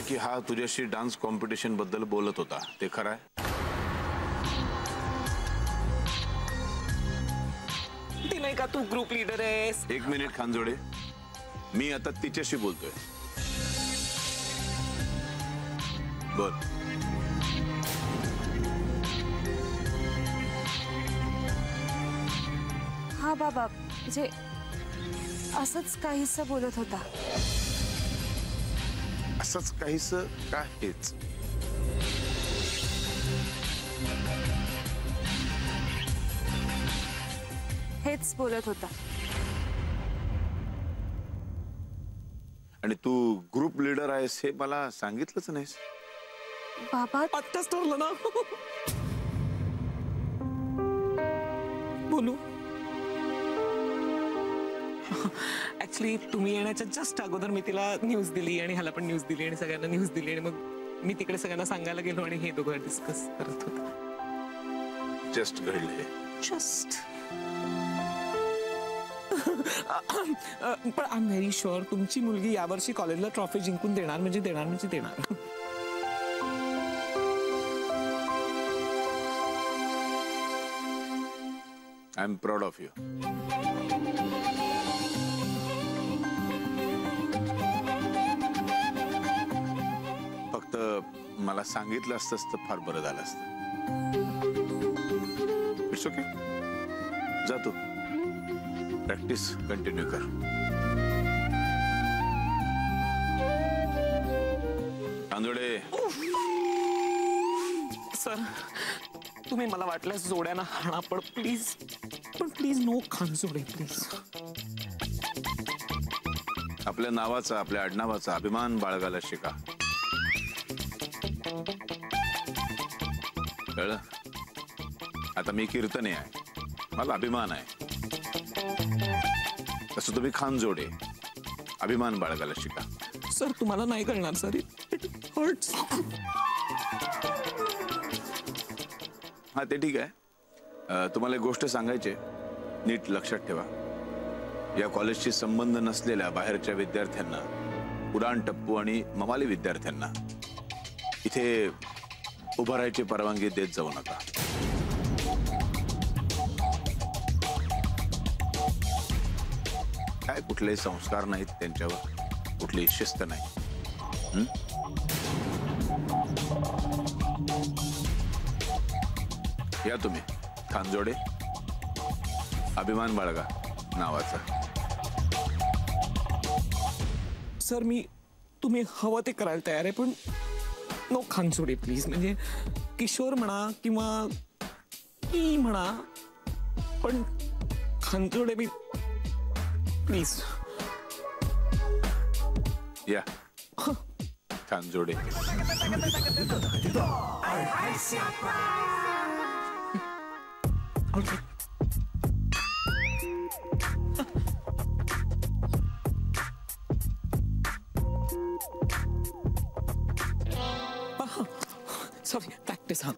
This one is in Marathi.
की हा तुझ्याशी डान्स कॉम्पिटिशन बद्दल बोलत होता, ते खरं आहे? ती नाही का तू ग्रुप लीडर आहेस? एक मिनिट खानजोडे, मी आता तिच्याशी बोलतोय. बोल. हा बाबा, म्हणजे असंच काहीसं बोलत होता. असंच काहीसं का? हेच बोलत होता. आणि तू ग्रुप लीडर आहेस हे मला सांगितलंच नाहीस. बाबा आत्ताच ठरलं ना. बोलू. ऍक्च्युली तुम्ही येण्याच्या जस्ट अगोदर मी तिला न्यूज दिली आणि ह्याला पण न्यूज दिली आणि सगळ्यांना न्यूज दिली आणि मग मी तिकडे सगळ्यांना सांगायला गेलो आणि हे दोघं डिस्कस करत होते. जस्ट घडले. जस्ट. पण आय एम व्हेरी शुअर तुमची मुलगी यावर्षी कॉलेजला ट्रॉफी जिंकून देणार म्हणजे देणार. I am proud of you. फक्त मला सांगितलं असतंस तर फार बरं झालं असतं. इट्स ओके, जा तू प्रॅक्टिस कंटिन्यू कर. खानजोडे. सर तुम्ही मला वाटल्यास जोड्याना हाणा पण प्लीज नो खानजोडे प्लीज. आपल्या नावाचा, आपल्या आडनावाचा अभिमान बाळगायला शिका. कळलं? आता मी कीर्तने आहे, मला अभिमान आहे. तसं तुम्ही खानजोडे, अभिमान बाळगायला शिका. सर तुम्हाला नाही कळणार सर, इट हर्ट्स. हा ते ठीक आहे. तुम्हाला एक गोष्ट सांगायची, नीट लक्षात ठेवा. या कॉलेजशी संबंध नसलेल्या बाहेरच्या विद्यार्थ्यांना, उडाण टप्पू आणि मवाली विद्यार्थ्यांना इथे उभं राहायची परवानगी देत जाऊ नका. काय कुठलेही संस्कार नाहीत त्यांच्यावर, कुठलीही शिस्त नाही. या तुम्ही खानजोडे, अभिमान बाळगा नावाचा. सर तुम्ही हवं ते करायला तयार आहे पण नो खानजोडे प्लीज. म्हणजे किशोर म्हणा किंवा ई म्हणा पण खानजोडे मी प्लीज. या खानजोडे. Sorry practice. हा